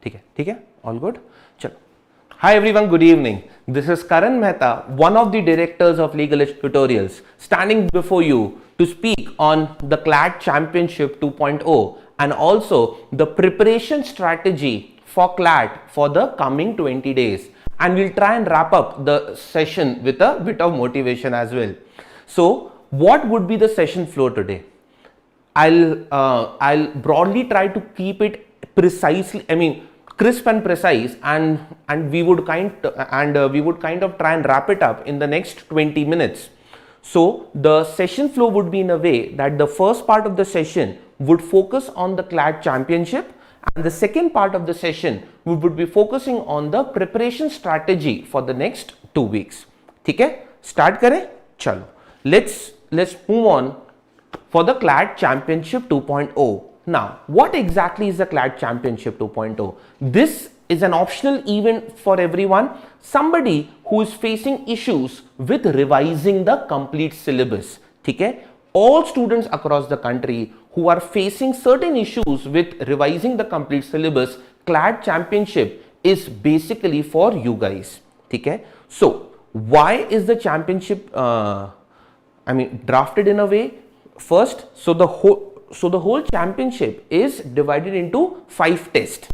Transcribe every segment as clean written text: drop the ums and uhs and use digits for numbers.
ठीक है, all good. चलो. Hi everyone, good evening. This is Karan Mehta, one of the directors of Legal Edge Tutorials, standing before you to speak on the CLAT Championship 2.0 and also the preparation strategy for CLAT for the coming 20 days. And we'll try and wrap up the session with a bit of motivation as well. So, what would be the session flow today? I'll broadly try to keep it precisely, crisp and precise, and we would kind of try and wrap it up in the next 20 minutes. So the session flow would be in a way that the first part of the session would focus on the CLAT Championship, and the second part of the session we would be focusing on the preparation strategy for the next 2 weeks. ठीक है, start करें. चलो, let's move on for the CLAT Championship 2.0. Now, what exactly is the CLAT Championship 2.0? This is an optional event for everyone, somebody who is facing issues with revising the complete syllabus. ठीक है, all students across the country who are facing certain issues with revising the complete syllabus, CLAT Championship is basically for you guys. ठीक है, so why is the championship drafted in a way? First, so the whole championship is divided into 5 tests.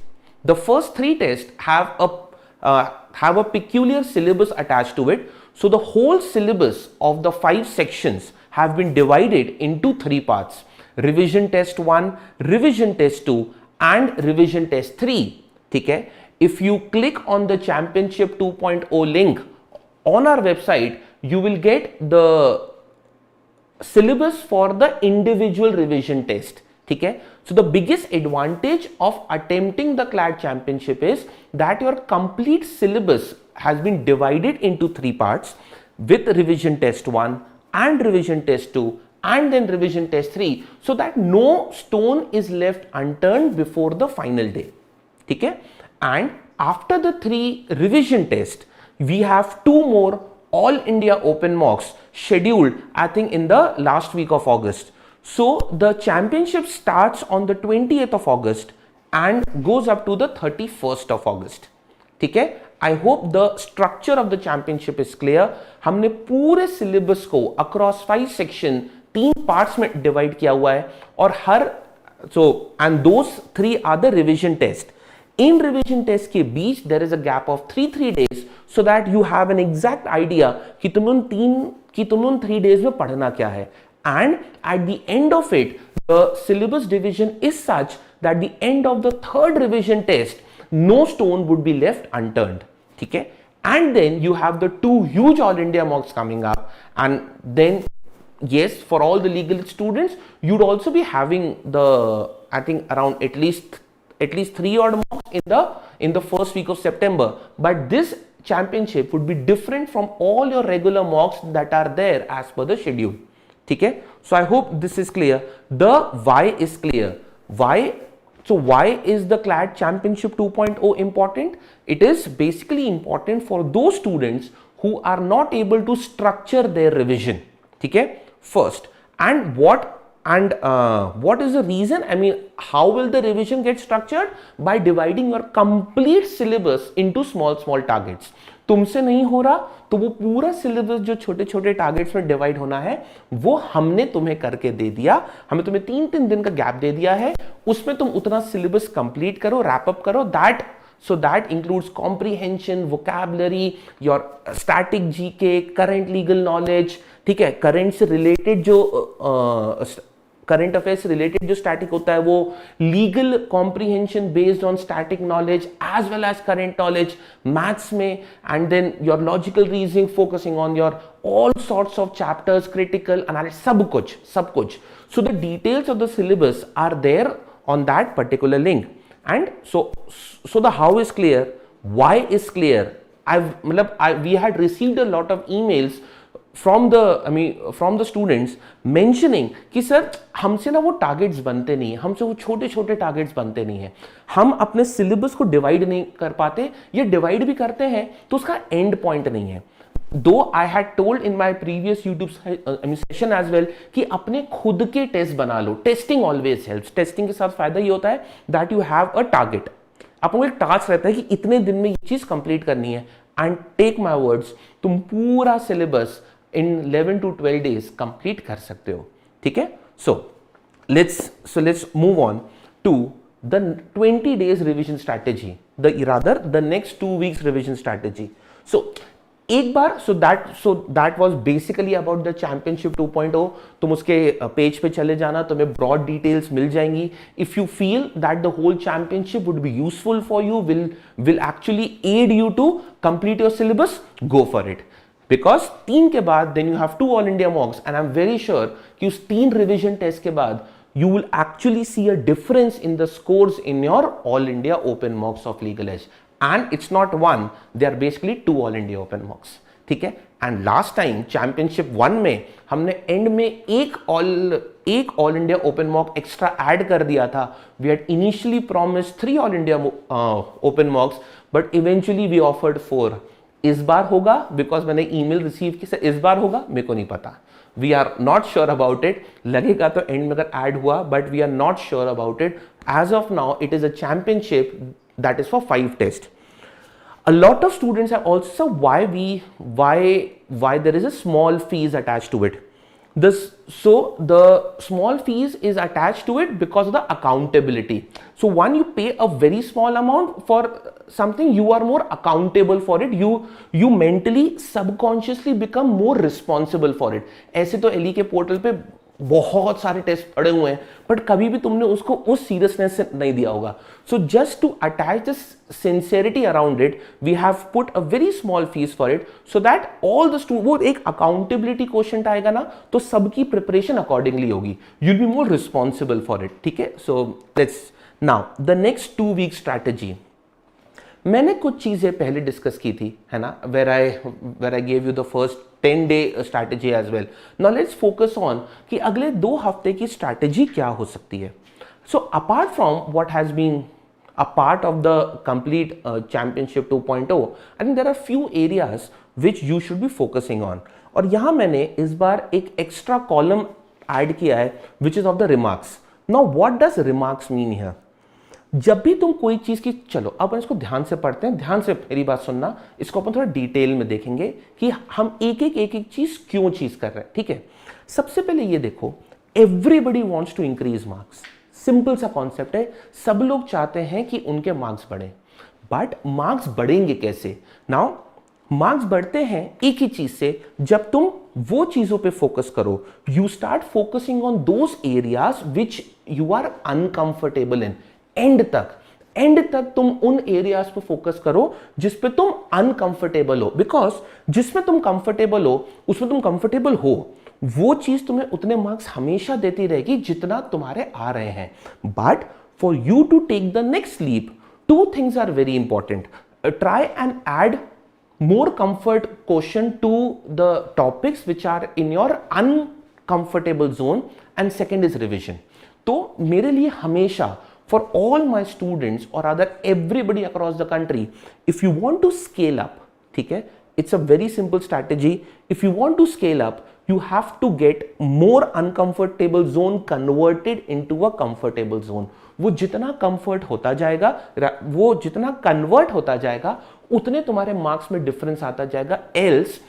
The first 3 tests have a peculiar syllabus attached to it. So the whole syllabus of the 5 sections have been divided into 3 parts: revision test 1, revision test 2 and revision test 3. ठीक है, if you click on the championship 2.0 link on our website, you will get the syllabus for the individual revision test. ठीक है, so the biggest advantage of attempting the CLAT Championship is that your complete syllabus has been divided into 3 parts with revision test 1 and revision test 2 and then revision test 3, so that no stone is left unturned before the final day. ठीक है, and after the 3 revision tests we have 2 more All India Open Mocks scheduled, I think, in the last week of August. So the championship starts on the 20th of August and goes up to the 31st of August. ठीक है, I hope the structure of the championship is clear. हमने पूरे syllabus को across 5 section 3 parts में divide किया हुआ है, और and those 3 are the revision test. In revision test के बीच there is a gap of 3 days, so that you have an exact idea कि तुम उन 3 days में पढ़ना क्या है. And at the end of it, the syllabus division is such that the end of the 3rd revision test, no stone would be left unturned. ठीक है, and then you have the 2 huge All India mocks coming up, and then yes, for all the legal students, you'd also be having the, I think, around at least 3 odd mocks in the first week of September. But this championship would be different from all your regular mocks that are there as per the schedule. ठीक है, so I hope this is clear. The why is clear. Why is the CLAT Championship 2.0 important? It is basically important for those students who are not able to structure their revision. ठीक है, first, and what is the reason? How will the revision get structured? By dividing your complete syllabus into small targets. तुमसे नहीं हो रहा तो वो पूरा syllabus जो छोटे छोटे टारगेट्स में डिवाइड होना है वो हमने तुम्हें करके दे दिया. हमें तुम्हें 3 दिन का गैप दे दिया है, उसमें तुम उतना सिलेबस कंप्लीट करो, रैप अप करो. that includes comprehension, vocabulary, your static GK, current legal knowledge. ठीक है, करंट अफेयर से रिलेटेड जो स्टैटिक होता है वो legal comprehension based on static knowledge as well as current knowledge maths में, and then your logical reasoning focusing on your all sorts of chapters, critical analysis, सब कुछ. So the details of the syllabus are there on that particular link. And so the how is clear, why is clear. We had received a lot of emails from the students mentioning कि sir हमसे ना वो targets बनते नहीं है, हमसे वो छोटे छोटे टारगेट्स बनते नहीं है, हम अपने सिलेबस को डिवाइड नहीं कर पाते, ये डिवाइड भी करते हैं तो उसका एंड पॉइंट नहीं है. Though I had told in my previous YouTube session as well कि अपने खुद के टेस्ट बना लो. Testing always helps. टेस्टिंग के साथ फायदा ये होता है that you have a target, आपको एक टास्क रहता है कि इतने दिन में ये चीज कंप्लीट करनी है, एंड टेक माय वर्ड्स, तुम पूरा syllabus in 11 to 12 days complete कर सकते हो, ठीक है। So let's move on to the 20 days revision strategy, the next 2 weeks revision strategy. So एक बार so that was basically about the championship 2.0. तुम उसके पेज पे चले जाना, तुम्हें ब्रॉड डिटेल्स मिल जाएंगी. If you feel that the whole championship would be useful for you, will actually aid you to complete your syllabus, go for it. Because 3 के बाद then you have 2 all India मॉक्स, and I'm very sure कि उस 3 revision test के बाद you will actually see a difference in the scores in your all India open mocks of legal edge. And it's not one, they are basically 2 all India open mocks, ठीक है। And last time championship 1 में हमने end में एक all India open mock extra add कर दिया था. We had initially promised 3 all India open mocks but eventually we offered 4. इस बार होगा, बिकॉज मैंने ईमेल रिसीव की, इस बार होगा मेरे को नहीं पता. We are not sure about it. लगेगा तो एंड में अगर ऐड हुआ, but we are not sure about it. As of now it is a championship that is for 5 tests. A lot of students are also why there is a small fees attached to it. So the small fees is attached to it because of the accountability. So when you pay a very small amount for something, you are more accountable for it. You mentally subconsciously become more responsible for it. ऐसे तो Eli के portal पे बहुत सारे test पड़े हुए हैं, but कभी भी तुमने उसको उस सीरियसनेस से नहीं दिया होगा. So just to attach this sincerity around it, we have put a very small fees for it, so that all the student, वो एक अकाउंटेबिलिटी क्वेश्चन आएगा ना, तो सबकी प्रिपरेशन अकॉर्डिंगली होगी. You will be more responsible for it. ठीक है. So let's now the next 2 week strategy. मैंने कुछ चीजें पहले डिस्कस की थी, है ना, where I gave you the first 10-day strategy as well. Now let's focus on कि अगले 2 हफ्ते की strategy क्या हो सकती है. So apart from what has been a part of the complete championship 2.0, I think there are few areas which you should be focusing on. और यहाँ मैंने इस बार एक extra column add किया है which is of the remarks. Now what does remarks mean here? जब भी तुम कोई चीज की, चलो अब इसको ध्यान से पढ़ते हैं, ध्यान से मेरी बात सुनना, इसको अपन थोड़ा डिटेल में देखेंगे कि हम एक एक चीज क्यों चीज कर रहे हैं. ठीक है. सबसे पहले ये देखो, everybody wants to increase marks. Simple सा कॉन्सेप्ट है, सब लोग चाहते हैं कि उनके मार्क्स बढ़े, बट मार्क्स बढ़ेंगे कैसे? नाउ मार्क्स बढ़ते हैं एक ही चीज से, जब तुम वो चीजों पे फोकस करो. You start focusing on those areas which you are uncomfortable in. End तक तुम उन एरियाज पे फोकस करो जिस पे तुम अनकंफर्टेबल हो, बिकॉज जिसमें तुम कंफर्टेबल हो उसमें तुम कंफर्टेबल हो, वो चीज तुम्हें उतने मार्क्स हमेशा देती रहेगी जितना तुम्हारे आ रहे हैं. But for you to take the next leap, 2 things are very important. Try and add more comfort quotient to the topics which are in your uncomfortable zone, and second is revision. तो मेरे लिए हमेशा, for all my students or rather everybody across the country, if you want to scale up, ठीक है, it's a very simple strategy. If you want to scale up, you have to get more uncomfortable zone converted into a comfortable zone. वो जितना comfort होता जाएगा, वो जितना convert होता जाएगा, उतने तुम्हारे मार्क्स में डिफरेंस आता जाएगा. Else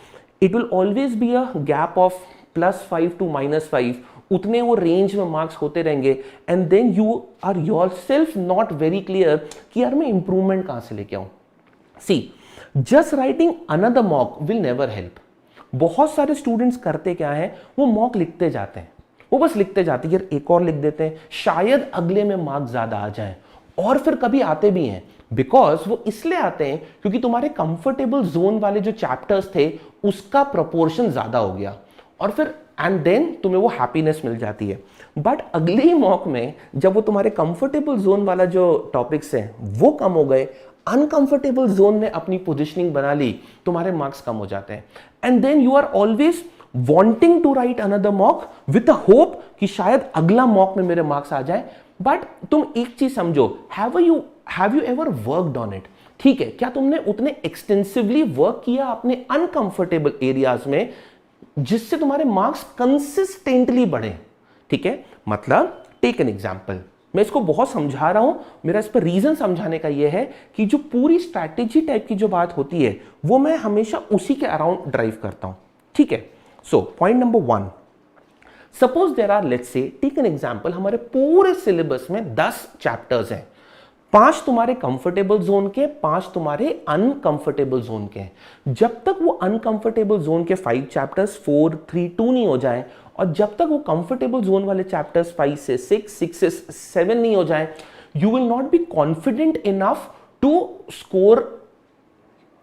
it will always be a gap of +5 to -5. उतने वो रेंज में मार्क्स होते रहेंगे, and then you are yourself not very clear कि यार मैं इंप्रूवमेंट कहां से लेके आऊं. See, just writing another mock will never help. बहुत सारे स्टूडेंट्स करते क्या है, वो मॉक लिखते जाते हैं, वो बस लिखते जाते हैं, यार एक और लिख देते हैं, शायद अगले में मार्क्स ज्यादा आ जाएं, और फिर कभी आते भी हैं. बिकॉज वो इसलिए आते हैं क्योंकि तुम्हारे कंफर्टेबल जोन वाले जो चैप्टर्स थे उसका प्रोपोर्शन ज्यादा हो गया, और फिर एंड देन तुम्हें वो हैप्पीनेस मिल जाती है. बट अगली मॉक में जब वो तुम्हारे कंफर्टेबल जोन वाला जो टॉपिक्स हैं वो कम हो गए, अनकंफर्टेबल जोन ने अपनी पोजिशनिंग बना ली, तुम्हारे मार्क्स कम हो जाते हैं. And then you are always wanting to write another mock with a hope कि शायद अगला मॉक में मेरे मार्क्स आ जाए. बट तुम एक चीज समझो, have you ever worked on it? ठीक है, क्या तुमने उतने एक्सटेंसिवली वर्क किया अपने अनकंफर्टेबल एरियाज में जिससे तुम्हारे मार्क्स कंसिस्टेंटली बढ़े? ठीक है. मतलब टेक एन एग्जांपल, मैं इसको बहुत समझा रहा हूं, मेरा इस पर रीजन समझाने का यह है कि जो पूरी स्ट्रैटेजी टाइप की जो बात होती है वो मैं हमेशा उसी के अराउंड ड्राइव करता हूं, ठीक है। So point number 1, suppose there are, let's say, take an example, हमारे पूरे सिलेबस में 10 चैप्टर्स हैं, 5 तुम्हारे कंफर्टेबल जोन के, 5 तुम्हारे अनकंफर्टेबल जोन के। जब तक वो अनकंफर्टेबल जोन के 5 चैप्टर्स 4, 3, 2 नहीं हो जाए, और जब तक वो कंफर्टेबल जोन वाले चैप्टर्स 5 से 6, 6 से 7 नहीं हो जाए, you will not be confident enough to score,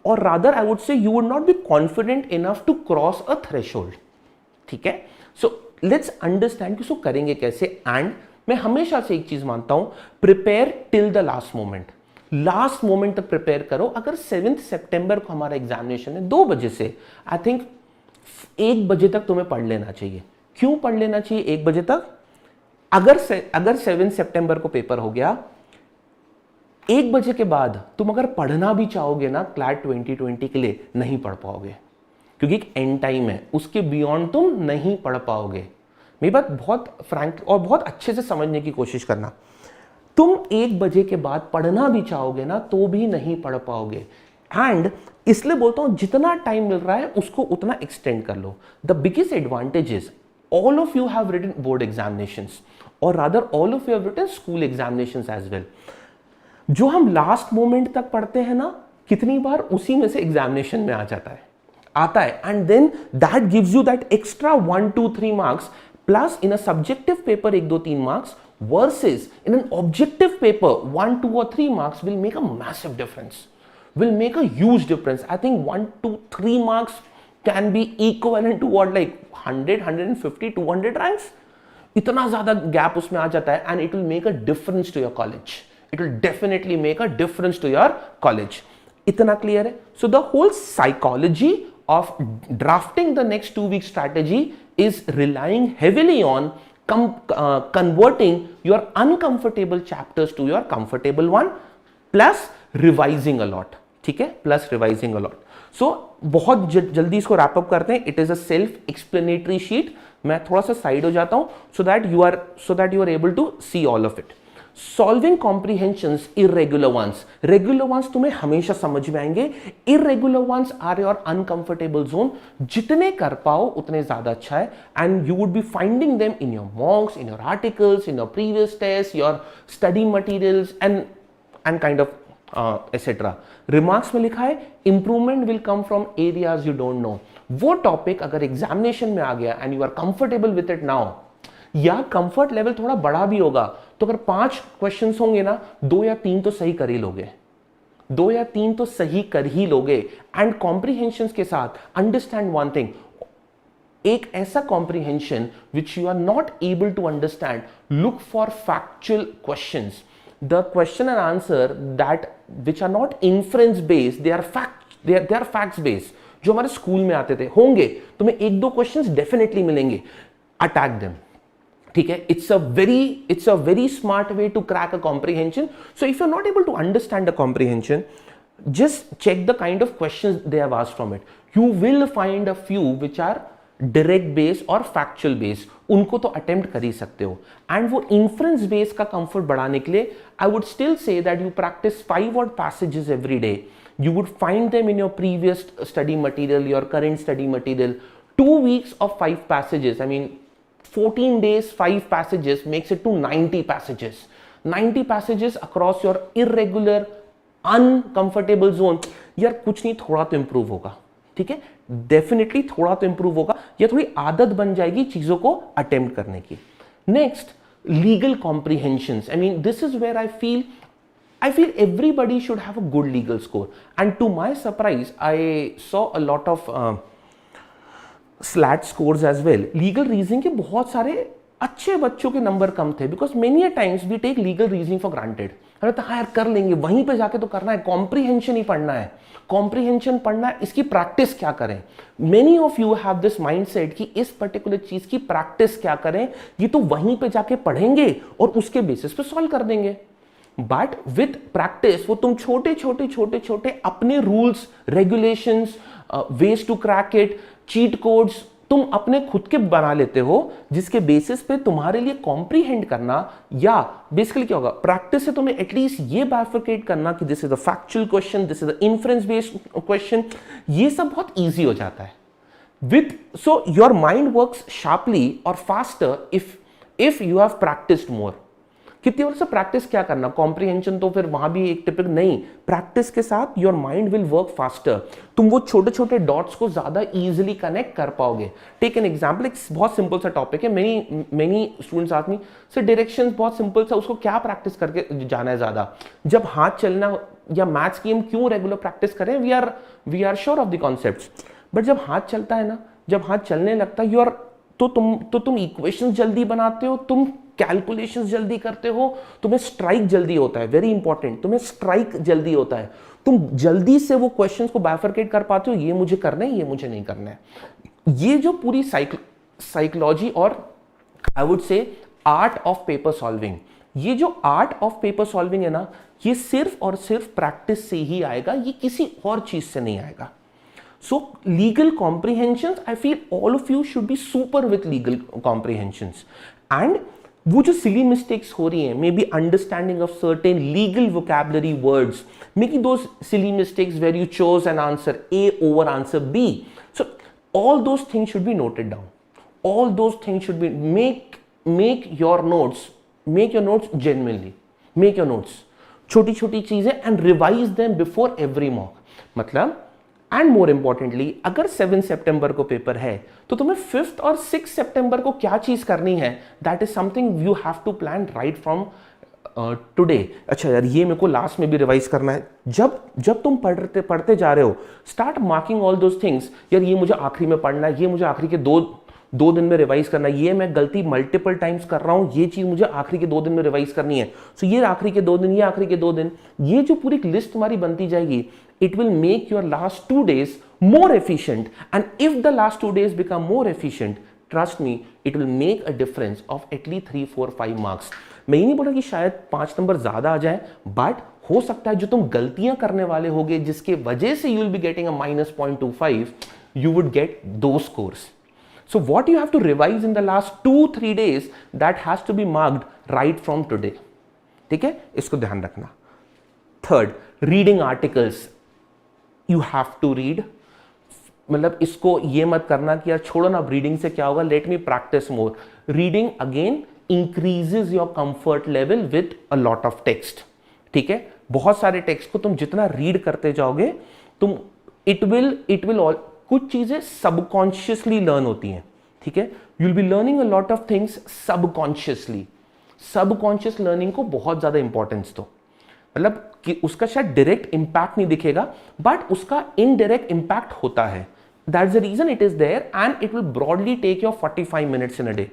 और rather I would say you would not be confident enough to cross a threshold, ठीक है। सो लेट्स अंडरस्टैंड कि इसको करेंगे कैसे। एंड मैं हमेशा से एक चीज मानता हूं, prepare till the last moment, last moment तक प्रिपेयर करो। अगर 7 सितंबर को हमारा एग्जामिनेशन है 2 बजे से, आई थिंक 1 बजे तक तुम्हें पढ़ लेना चाहिए। क्यों पढ़ लेना चाहिए 1 बजे तक? अगर 7 सितंबर को पेपर हो गया, 1 बजे के बाद तुम अगर पढ़ना भी चाहोगे ना क्लैट 2020 के लिए, नहीं पढ़ पाओगे, क्योंकि एक एंड टाइम है, उसके बियॉन्ड तुम नहीं पढ़ पाओगे। मेरी बात बहुत फ्रैंक और बहुत अच्छे से समझने की कोशिश करना। तुम 1 बजे के बाद पढ़ना भी चाहोगे ना तो भी नहीं पढ़ पाओगे। एंड इसलिए बोलता हूं जितना टाइम मिल रहा है उसको उतना एक्सटेंड कर लो। The biggest advantage is all of you have written board examinations, or rather all of you have written school examinations as well. जो हम लास्ट मोमेंट तक पढ़ते हैं ना, कितनी बार उसी में से एग्जामिनेशन में आता है, and then that gives you that extra 1, 2, 3 marks plus in a subjective paper 1, 2, 3 marks versus in an objective paper 1, 2 or 3 marks will make a massive difference, will make a huge difference. I think 1, 2, 3 marks can be equivalent to what, like 100, 150, 200 ranks. इतना ज्यादा gap उसमें आ जाता है, and it will make a difference to your college. It will definitely make a difference to your college. इतना clear है? So the whole psychology of drafting the next 2-week strategy is relying heavily on converting your uncomfortable chapters to your comfortable one, plus revising a lot. ठीक है? Plus revising a lot. सो बहुत जल्दी इसको rap up करते हैं। It is a self explanatory sheet. मैं थोड़ा सा साइड हो जाता हूं so that you are able to see all of it. Solving comprehensions, irregular ones. Regular ones तुम्हें हमेशा समझ में आएंगे, irregular ones are your uncomfortable zone. जितने कर पाओ उतने ज्यादा अच्छा है, and you would be finding them in your mocks, in your articles, in your previous test, your study materials and kind of etcetera. Remarks में लिखा है improvement will come from areas you don't know. वो topic अगर examination में आ गया and you are comfortable with it now, या comfort level थोड़ा बड़ा भी होगा, तो अगर 5 क्वेश्चंस होंगे ना, 2 या 3 तो सही कर ही लोगे, 2 या 3 तो सही कर ही लोगे। एंड कॉम्प्रीहेंशंस के साथ अंडरस्टैंड वन थिंग, एक ऐसा comprehension which you are not able to understand, look for factual questions. The question and answer that which are not inference based, they are facts based, जो हमारे school में आते थे होंगे, तुम्हें 1-2 क्वेश्चंस डेफिनेटली मिलेंगे, अटैक देम। ठीक है? It's a very smart way to crack a comprehension. So if you are not able to understand a comprehension, just check the kind of questions they have asked from it. You will find a few which are direct base और factual base, उनको तो attempt कर ही सकते हो। And वो inference base का comfort बढ़ाने के लिए I would still say that you practice 5 odd passages every day. You would find them in your previous study material, your current study material. 2 weeks of 5 passages, I mean 14 days 5 passages makes it to 90 passages. 90 passages across your irregular uncomfortable zone. यार कुछ नहीं, थोड़ा तो improve होगा। ठीक है? Definitely थोड़ा तो इंप्रूव होगा, या थोड़ी आदत बन जाएगी चीजों को अटेम्प्ट करने की। Next, legal comprehensions. I mean this is where I feel everybody should have a good legal score, and to my surprise I saw a lot of SLAT scores as well. Legal reasoning के बहुत सारे अच्छे बच्चों के number कम थे, because many a times we take legal reasoning for granted. हमें तो हाँ यार कर लेंगे, वहीं पे जाके तो करना है, कॉम्प्रीहेंशन ही पढ़ना है, कॉम्प्रीहेंशन पढ़ना है, इसकी प्रैक्टिस क्या करें। Many of you have this mindset कि इस पर्टिकुलर चीज की प्रैक्टिस क्या करें, ये तो वहीं पे जाके पढ़ेंगे और उसके बेसिस पे सॉल्व कर देंगे। बट विथ प्रैक्टिस वो तुम छोटे छोटे अपने rules, regulations, ways to crack it, cheat codes, तुम अपने खुद के बना लेते हो जिसके बेसिस पे तुम्हारे लिए कॉम्प्रीहेंड करना, या बेसिकली क्या होगा, प्रैक्टिस से तुम्हें एटलीस्ट ये बाइफरकेट करना कि this is a factual question, this is a inference based question, ये सब बहुत ईजी हो जाता है with, so your mind works sharply और faster if you have practised more. कितनी वर्ष से प्रैक्टिस क्या करना, कॉम्प्रिहेंशन तो फिर वहां भी एक टिपिक नहीं, प्रैक्टिस के साथ your mind will work faster, तुम वो छोटे छोटे डॉट्स को ज्यादा इजीली कनेक्ट कर पाओगे। टेक एन एग्जांपल, एक बहुत सिंपल सा टॉपिक है, many students ask me sir directions बहुत सिंपल सा, उसको क्या प्रैक्टिस करके जाना है ज्यादा, जब हाथ चलना या मैथ्स की हम क्यों रेगुलर प्रैक्टिस करें, we are sure of the concepts, but जब हाथ चलता है ना, जब हाथ चलने लगता है तुम इक्वेशंस जल्दी बनाते हो, तुम कैलकुलेशंस जल्दी करते हो, तुम्हें स्ट्राइक जल्दी होता है, वेरी इंपॉर्टेंट, तुम्हें स्ट्राइक जल्दी होता है, तुम जल्दी से वो क्वेश्चंस को बाइफरकेट कर पाते हो, ये मुझे करना है, ये मुझे नहीं करना है। ये जो पूरी साइकोलॉजी और आई वुड से आर्ट ऑफ पेपर सॉल्विंग, ये जो आर्ट ऑफ पेपर सॉल्विंग है ना, ये सिर्फ और सिर्फ प्रैक्टिस से ही आएगा, ये किसी और चीज से नहीं आएगा। So legal comprehensions, I feel all of you should be super with legal comprehensions. And वो जो silly mistakes हो रही हैं, maybe understanding of certain legal vocabulary words, making those silly mistakes where you chose an answer A over answer B. So all those things should be noted down. All those things should be, make your notes genuinely. Make your notes. छोटी छोटी चीजें and revise them before every mock. मतलब and more importantly, अगर 7 सितंबर को paper है तो तुम्हें 5th और 6 सितंबर को क्या चीज करनी है, that is something you have to plan right from today. अच्छा यार, ये मेरे को लास्ट में भी रिवाइज करना है, जब तुम पढ़ते जा रहे हो, start marking all those things, यार ये मुझे आखिरी में पढ़ना है, ये मुझे आखिरी के दो दिन में रिवाइज करना है, ये मैं गलती मल्टीपल टाइम्स कर रहा हूं, ये चीज मुझे आखिरी के 2 दिन में रिवाइज करनी है, सो ये आखिरी के 2 दिन, ये आखिरी के 2 दिन, ये जो पूरी लिस्ट तुम्हारी बनती जाएगी, it will make your last 2 days more efficient, and if the last 2 days become more efficient, trust me, it will make a difference of at least 3, 4, 5 marks. मैं ये नहीं बोला कि शायद 5 नंबर ज्यादा आ जाए, बट हो सकता है जो तुम गलतियां करने वाले होगे जिसके वजह से you will be getting a -0.25, you would get those scores. So what you have to revise in the last 2-3 days, that has to be marked right from today. ठीक है, इसको ध्यान रखना। Third, reading articles, you have to read, मतलब इसको ये मत करना कि यार छोड़ो ना, रीडिंग से क्या होगा, let me practice more. Reading again increases your comfort level with a lot of text. ठीक है, बहुत सारे टेक्स्ट को तुम जितना रीड करते जाओगे, तुम इट विल ऑल, कुछ चीजें सबकॉन्शियसली लर्न होती हैं। ठीक है, you will be learning a lot of things subconsciously. Subconscious learning को बहुत ज्यादा इंपॉर्टेंस दो, मतलब कि उसका शायद डायरेक्ट इंपैक्ट नहीं दिखेगा, बट उसका इनडायरेक्ट इंपैक्ट होता है। That's the reason it is there, and it will broadly take your 45 minutes in a day.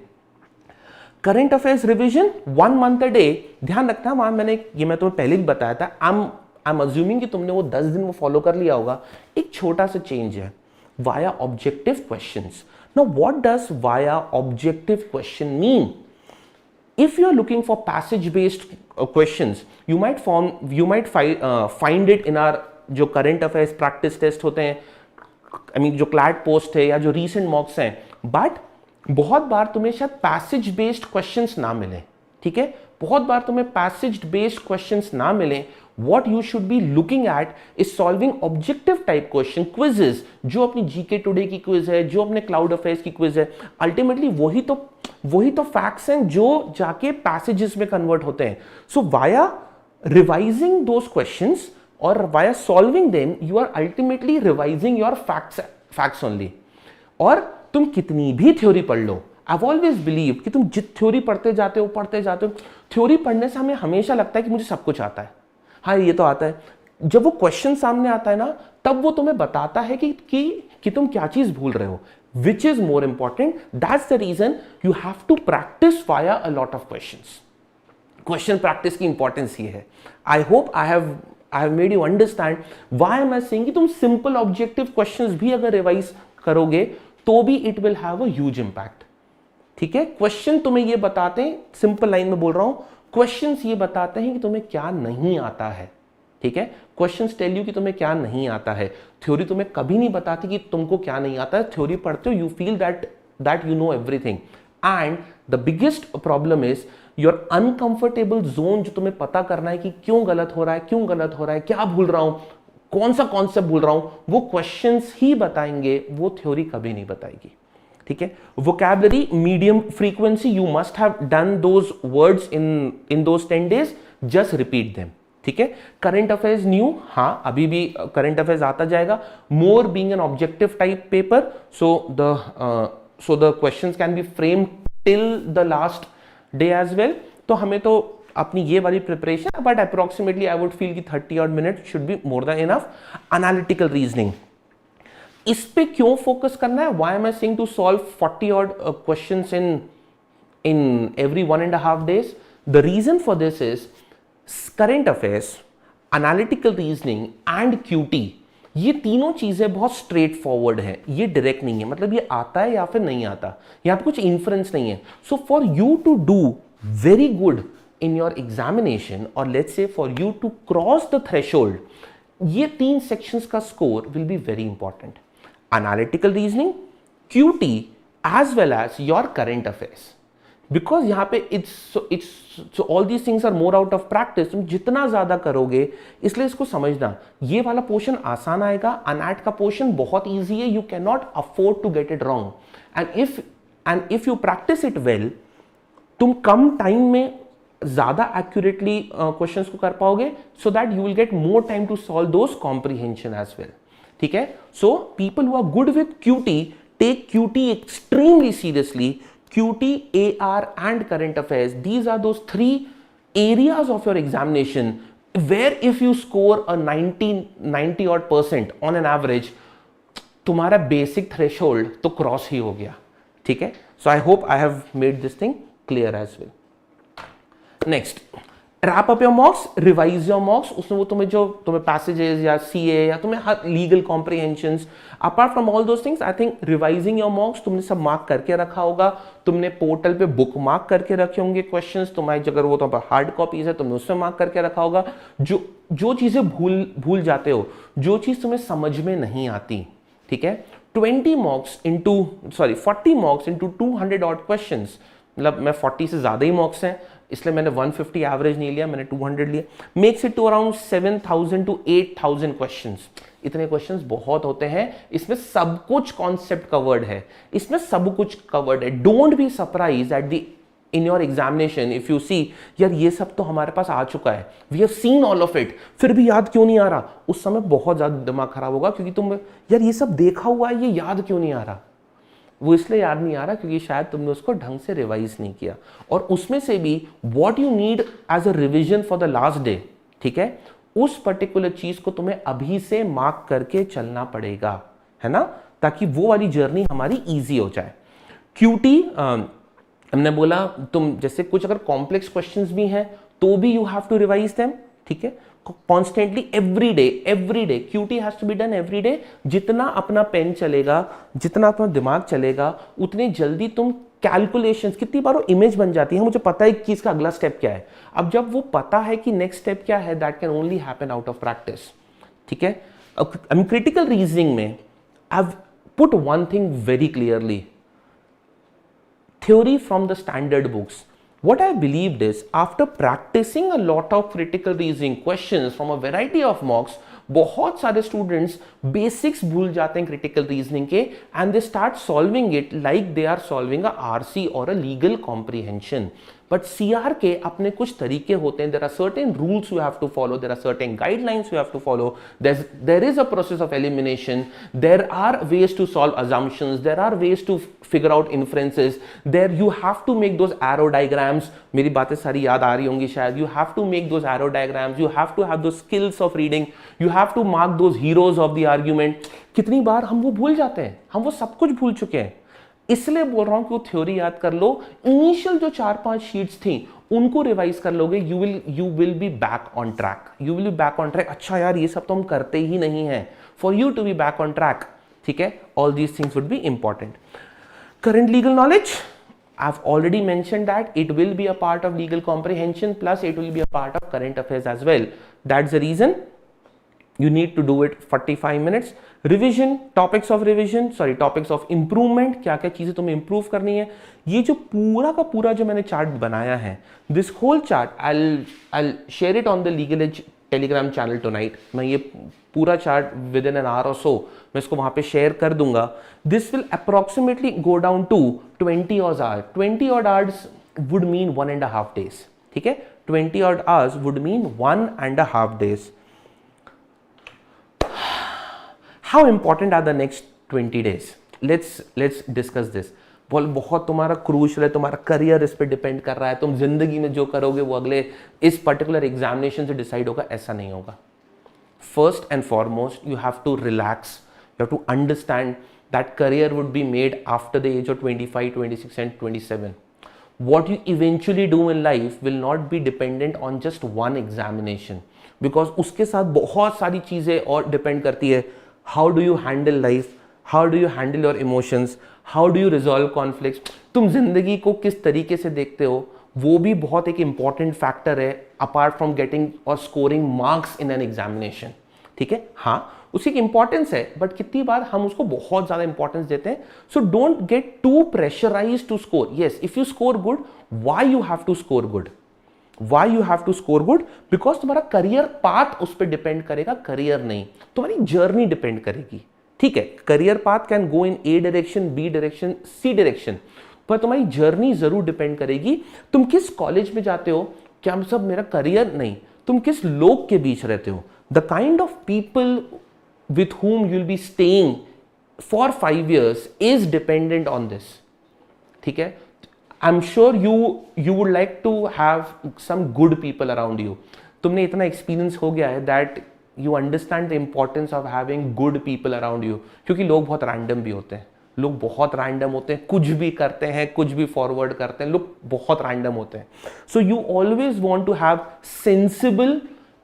Current affairs revision 1 month a day, ध्यान रखना, वहां मैं तुम्हें पहले भी बताया था, आई एम अज्यूमिंग कि तुमने वो 10 दिन वो फॉलो कर लिया होगा। एक छोटा सा चेंज है, via objective questions. Now what does via objective question mean? If you are looking for passage-based questions, you might find it in our जो current affairs practice test होते हैं, I mean जो CLAT post है या जो recent mocks हैं, but बहुत बार तुम्हें शायद passage-based questions ना मिले। ठीक है, बहुत बार तुम्हें passage-based questions ना मिले। What you should be looking at is solving objective type question quizzes, जो अपनी GK टुडे की क्विज है, जो अपने क्लाउड अफेयर्स की क्विज है। अल्टीमेटली वही तो फैक्ट्स हैं जो जाके पैसेजेस में कन्वर्ट होते हैं। So via revising those questions और via solving them, you are ultimately revising your facts only. और तुम कितनी भी थ्योरी पढ़ लो, आई ऑलवेज बिलीव कि तुम जित थ्योरी पढ़ते जाते हो, थ्योरी पढ़ने से हमें हमेशा लगता है कि मुझे सब कुछ आता है, हाँ ये तो आता है। जब वो क्वेश्चन सामने आता है ना, तब वो तुम्हें बताता है कि तुम क्या चीज भूल रहे हो, which is more important. That's the reason you have to practice via a lot of questions. Question practice की importance ये है। I hope I have made you understand why am I saying कि तुम simple objective questions भी अगर revise करोगे तो भी it will have a huge impact। ठीक है, क्वेश्चन तुम्हें ये बताते हैं, सिंपल लाइन में बोल रहा हूं, क्वेश्चंस ये बताते हैं कि तुम्हें क्या नहीं आता है। ठीक है। क्वेश्चंस टेल यू कि तुम्हें क्या नहीं आता है, थ्योरी तुम्हें कभी नहीं बताती कि तुमको क्या नहीं आता है। थ्योरी पढ़ते हो, you feel that you know everything, and the biggest problem is your uncomfortable zone, जो तुम्हें पता करना है कि क्यों गलत हो रहा है, क्यों गलत हो रहा है, क्या भूल रहा हूं, कौन सा कॉन्सेप्ट भूल रहा हूं, वो क्वेश्चंस ही बताएंगे, वो थ्योरी कभी नहीं बताएगी, ठीक है। Vocabulary, medium frequency, you must have done those words in those 10 days, just repeat them, ठीक है। करंट अफेयर्स न्यू, हाँ अभी भी करंट अफेयर्स आता जाएगा। More being an objective type paper, so the questions can be framed till the last day as well. तो हमें तो अपनी ये वाली preparation, but approximately I would feel कि 30 odd minutes should be more than enough. Analytical reasoning, इस पे क्यों फोकस करना है? Why am I saying to solve 40 odd questions in every 1.5 days? The reason for this is current affairs, analytical reasoning and QT, ये तीनों चीजें बहुत straight forward है, ये डायरेक्ट नहीं है, मतलब ये आता है या फिर नहीं आता, यहां पे कुछ इन्फ्रेंस नहीं है। So for you to do very good in your examination, और let's say for you to cross the threshold, ये 3 सेक्शंस का score will be very important. Analytical reasoning, QT as well as your current affairs, because यहां पे it's all these things are more out of practice. तुम जितना ज्यादा करोगे, इसलिए इसको समझना, ये वाला पोर्शन आसान आएगा, अनैट का पोर्शन बहुत ईजी है, you can not afford to get it wrong, and if you practice it well, तुम कम टाइम में ज्यादा एक्यूरेटली क्वेश्चंस को कर पाओगे, so that you will get more time to solve those comprehension as well, ठीक है। So people who are good with QT take QT extremely seriously. QT, AR and current affairs, these are those 3 areas of your examination where if you score a 90 odd % on an average, तुम्हारा basic threshold तो cross ही हो गया, ठीक है। So I hope I have made this thing clear as well. Next, wrap up your mocks, revise your mocks, उसमें वो तुम्हें passages या CA या तुम्हें हर legal comprehensions, apart from all those things, I think revising your mocks, तुमने सब mark करके रखा होगा, तुमने पोर्टल पे बुक मार्क करके रखे होंगे क्वेश्चंस, तुम्हारी अगर वो तो हार्ड कॉपीज है तुमने उसमें मार्क करके रखा होगा। जो चीजें भूल जाते हो, जो चीज तुम्हें समझ में नहीं आती, ठीक है, 40 मॉक्स इंटू 200 odd क्वेश्चंस, मतलब मैं 40 से ज्यादा ही मॉक्स हैं, इसलिए मैंने 150 एवरेज नहीं लिया, मैंने 200 लिया, makes it to around 7,000 to 8,000 questions. इतने क्वेश्चंस बहुत होते हैं, इसमें सब कुछ कॉन्सेप्ट कवर्ड है, इसमें सब कुछ कवर्ड है। Don't be surprise at the in your examination if you see यार ये सब तो हमारे पास आ चुका है, we have seen all of it, फिर भी याद क्यों नहीं आ रहा। उस समय बहुत ज्यादा दिमाग खराब होगा, क्योंकि तुम यार ये सब देखा हुआ है, ये याद क्यों नहीं आ रहा। वो इसलिए याद नहीं आ रहा क्योंकि शायद तुमने उसको ढंग से रिवाइज नहीं किया, और उसमें से भी what you need as a revision for the last day, ठीक है, उस पर्टिकुलर चीज को तुम्हें अभी से मार्क करके चलना पड़ेगा, है ना, ताकि वो वाली जर्नी हमारी इजी हो जाए। क्यूटी हमने बोला, तुम जैसे कुछ अगर कॉम्प्लेक्स क्वेश्चंस भी हैं तो भी you have to revise them, ठीक है, constantly every day QT has to be done every day. जितना अपना पेन चलेगा, जितना अपना दिमाग चलेगा, उतनी जल्दी तुम कैलकुलेशंस, कितनी बार वो इमेज बन जाती है, मुझे पता है कि इसका अगला स्टेप क्या है। अब जब वो पता है कि नेक्स्ट स्टेप क्या है, that can only happen out of practice, ठीक है। क्रिटिकल रीजनिंग में I have put one thing very clearly, theory from the standard books. What I believed is, after practicing a lot of critical reasoning questions from a variety of mocks, बहुत सारे students basics भूल जाते हैं critical reasoning के, and they start solving it like they are solving a RC और a legal comprehension. But CR के अपने कुछ तरीके होते हैं, there are certain rules you have to follow, there are certain guidelines you have to follow, there is a process of elimination, there are ways to solve assumptions, there are ways to figure out inferences, there you have to make those arrow diagrams, मेरी बातें सारी याद आ रही होंगी शायद, you have to make those arrow diagrams, you have to have those skills of reading, you have to mark those heroes of the argument। कितनी बार हम वो भूल जाते हैं, हम वो सब कुछ भूल चुके हैं, इसलिए बोल रहा हूं कि वो थ्योरी याद कर लो। इनिशियल जो 4-5 शीट्स थी उनको रिवाइज कर लोगे, you will B back on track, अच्छा यार ये सब तो हम करते ही नहीं है, for you to be back on track, ठीक है, all these things would be important. Current legal knowledge, I've already mentioned that it will be a part of legal comprehension, plus it will be a part of current affairs as well. That's the reason You need to do it 45 minutes. Revision, topics of revision, sorry, topics of improvement, क्या क्या चीजें तुम्हें improve करनी है. ये जो पूरा का पूरा जो मैंने चार्ट बनाया है, this whole chart, I'll share it on the Legal Edge Telegram channel tonight. मैं ये पूरा chart within an hour or so मैं इसको वहां पे शेयर कर दूंगा. This will approximately go down to 20 odd hours. 20 odd hours would mean 1.5 days. ठीक है, 20 odd hours would mean 1.5 days. How important are the next 20 days? Let's discuss this. बहुत तुम्हारा क्रूशल है, तुम्हारा करियर इस पे डिपेंड कर रहा है, तुम जिंदगी में जो करोगे वो अगले इस पर्टिकुलर एग्जामिनेशन से डिसाइड होगा, ऐसा नहीं होगा. First and foremost, you have to relax. You have to understand that career would be made after the age of 25, 26 and 27. What you eventually do in life will not be dependent on just one examination, because उसके साथ बहुत सारी चीजें और depend करती है. How do you handle life? How do you handle your emotions? How do you resolve conflicts? तुम जिंदगी को किस तरीके से देखते हो, वो भी बहुत एक इंपॉर्टेंट फैक्टर है अपार्ट फ्रॉम गेटिंग और scoring marks in an examination. ठीक है, हाँ उसकी एक इंपॉर्टेंस है, बट कितनी बार हम उसको बहुत ज्यादा इंपॉर्टेंस देते हैं. So don't get to pressurise to score. Yes, if you score good, why you have to score good? Why you have to score good? Because तुम्हारा करियर पाथ उस पर डिपेंड करेगा, करियर नहीं, तुम्हारी जर्नी डिपेंड करेगी. ठीक है, career path can go in A direction, B direction, C direction, पर तुम्हारी जर्नी जरूर डिपेंड करेगी. तुम किस कॉलेज में जाते हो, क्या सब मेरा करियर नहीं, तुम किस लोग के बीच रहते हो. The kind of people with whom you'll be staying for 5 years is dependent on this. ठीक है, I'm sure you would like to have some good people around you. तुमने इतना एक्सपीरियंस हो गया है that you understand the importance of having good people around you. क्योंकि लोग बहुत रैंडम भी होते हैं, लोग बहुत रैंडम होते हैं, कुछ भी करते हैं, कुछ भी फॉरवर्ड करते हैं, लोग बहुत रैंडम होते हैं. So you always want to have sensible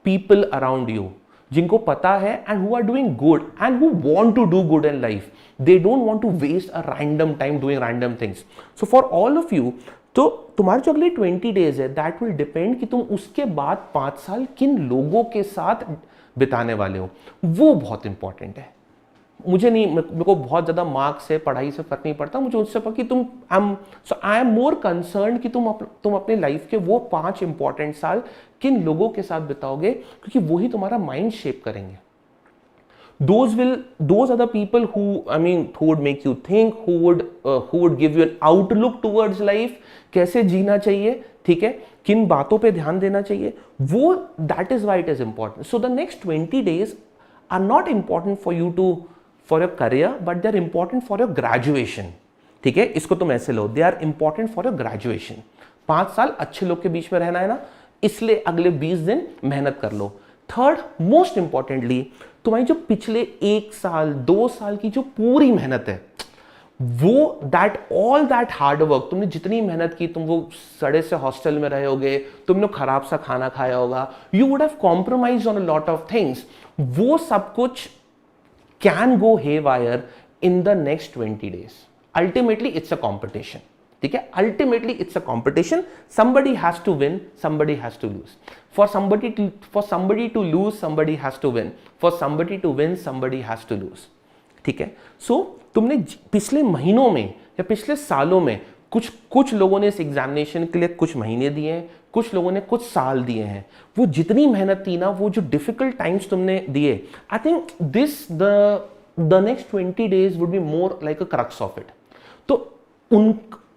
people around you, जिनको पता है and who are doing good and who want to do good in life. They don't want to waste a random time doing random things. So for all of you, तो तुम्हारे जो अगले 20 days है, that will depend कि तुम उसके बाद 5 साल किन लोगों के साथ बिताने वाले हो, वो बहुत इंपॉर्टेंट है. मुझे नहीं, मेरे को बहुत ज्यादा मार्क्स से, पढ़ाई से फर्क नहीं पड़ता. मुझे उससे पता कि तुम आई एम मोर कंसर्न कि तुम अपने लाइफ के वो 5 इंपॉर्टेंट साल किन लोगों के साथ बिताओगे, क्योंकि वही तुम्हारा माइंड शेप करेंगे. Those are the people who would make you think, who would give you an outlook towards life, कैसे जीना चाहिए. ठीक है, किन बातों पे ध्यान देना चाहिए, वो that is why it is important. So the next 20 days are not important for your career, but they are important for your graduation. ठीक है, इसको तुम ऐसे लो, they are important for your graduation. 5 साल अच्छे लोग के बीच में रहना है ना, इसलिए अगले 20 दिन मेहनत कर लो. थर्ड, मोस्ट इंपॉर्टेंटली, तुम्हारी जो पिछले 1 साल 2 साल की जो पूरी मेहनत है, वो ऑल दैट हार्ड वर्क, तुमने जितनी मेहनत की, तुम वो सड़े से हॉस्टल में रहे होगे, तुमने खराब सा खाना खाया होगा, you would have compromised on a lot of things, वो सब कुछ can go haywire in the next 20 days. Ultimately it's a competition. ठीक है, ultimately it's a competition. somebody has to win, somebody has to lose. For somebody to lose, somebody has to win. For somebody to win, somebody has to lose. ठीक है, सो तुमने पिछले महीनों में या पिछले सालों में कुछ लोगों ने इस एग्जामिनेशन के लिए कुछ महीने दिए हैं, कुछ लोगों ने कुछ साल दिए हैं. वो जितनी मेहनत थी ना, वो जो डिफिकल्ट टाइम्स तुमने दिए, I think the next 20 days would be more like a crux of it. तो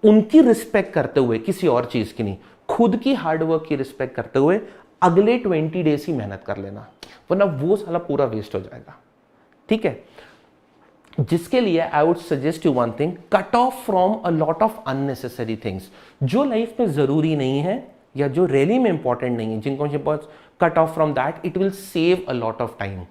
उनकी रिस्पेक्ट करते हुए, किसी और चीज की नहीं, खुद की हार्डवर्क की रिस्पेक्ट करते हुए अगले 20 days ही मेहनत कर लेना, वरना वो साला पूरा वेस्ट हो जाएगा. ठीक है, जिसके लिए I would suggest you one thing, cut off from a lot of unnecessary things, जो लाइफ में जरूरी नहीं है या जो रैली में इंपॉर्टेंट नहीं है, जिनको cut off from that, it will save a lot of time.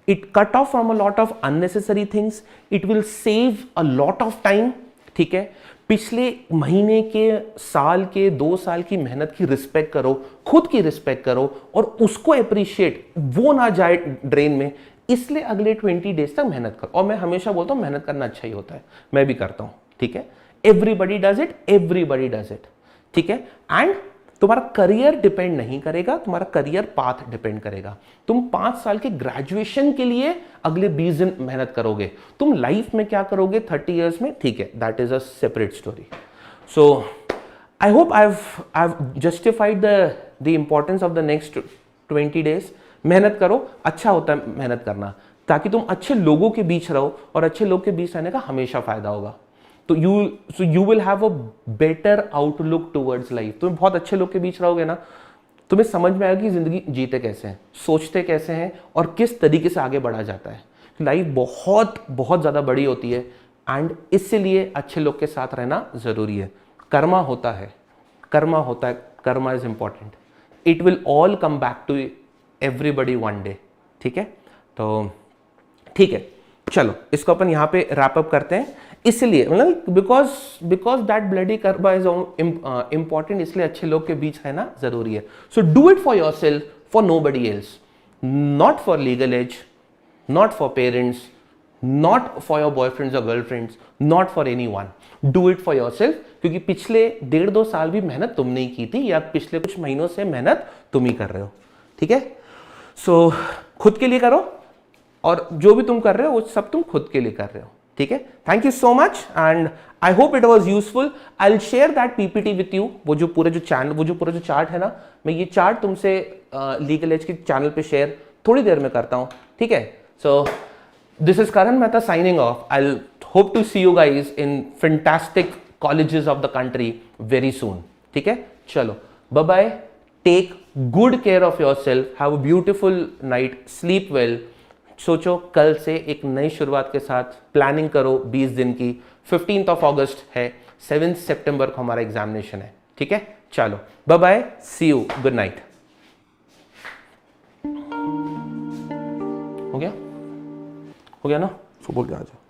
It cut off from a lot of unnecessary things, it will save a lot of time. ठीक है, पिछले महीने के, साल के, 2 साल की मेहनत की रिस्पेक्ट करो, खुद की रिस्पेक्ट करो और उसको अप्रिशिएट, वो ना जाए ड्रेन में. इसलिए अगले 20 days तक मेहनत करो. और मैं हमेशा बोलता हूं मेहनत करना अच्छा ही होता है, मैं भी करता हूं. ठीक है, एवरीबडी डज इट. ठीक है, एंड तुम्हारा करियर डिपेंड नहीं करेगा, तुम्हारा करियर पाथ डिपेंड करेगा। तुम 5 साल के ग्रेजुएशन के लिए अगले 20 दिन मेहनत करोगे, तुम लाइफ में क्या करोगे 30 इयर्स में, ठीक है, that is a separate story. So I hope I have justified the importance of the next 20 days। मेहनत करो, अच्छा होता है मेहनत करना, ताकि तुम अच्छे लोगों के बीच रहो, और अच्छे लोग के बीच रहने का हमेशा फायदा होगा। तो you will have a better outlook towards life. तुम बहुत अच्छे लोग के बीच रहोगे ना, तुम्हें समझ में आएगा कि जिंदगी जीते कैसे हैं, सोचते कैसे हैं, और किस तरीके से आगे बढ़ा जाता है। लाइफ बहुत बहुत ज़्यादा बड़ी होती है, एंड इसलिए अच्छे लोग के साथ रहना ज़रूरी है। कर्मा होता है, कर्मा होता है, karma is important. It will all come back to everybody one day. ठीक है, तो ठीक है, चलो इसको अपन यहाँ पे रैप अप करते हैं। इसलिए मतलब because that bloody karma is important, इसलिए अच्छे लोग के बीच रहना जरूरी है। So do it for yourself, for nobody else, not for legal age, not for parents, not for your boyfriends और girlfriends, not for anyone. Do it for yourself, क्योंकि पिछले 1.5-2 साल भी मेहनत तुमने ही की थी, या पिछले कुछ महीनों से मेहनत तुम ही कर रहे हो। ठीक है, सो खुद के लिए करो, और जो भी तुम कर रहे हो वो सब तुम खुद के लिए कर रहे हो। ठीक है, thank you so much, and I hope it was useful. I will share that PPT with you. वो जो पूरा जो चार्ट है ना, मैं ये चार्ट तुमसे लीगल एज के चैनल पे शेयर थोड़ी देर में करता हूँ। ठीक है, so this is Karan Mehta signing off. I will hope to see you guys in fantastic colleges of the country very soon. ठीक है, चलो bye bye, take good care of your self, have a beautiful night, sleep well. सोचो कल से एक नई शुरुआत के साथ प्लानिंग करो 20 दिन की। 15 अगस्त है, 7 सितंबर को हमारा एग्जामिनेशन है। ठीक है, चलो bye bye, see you, good night. हो गया ना, सो बोल के आ जाओ।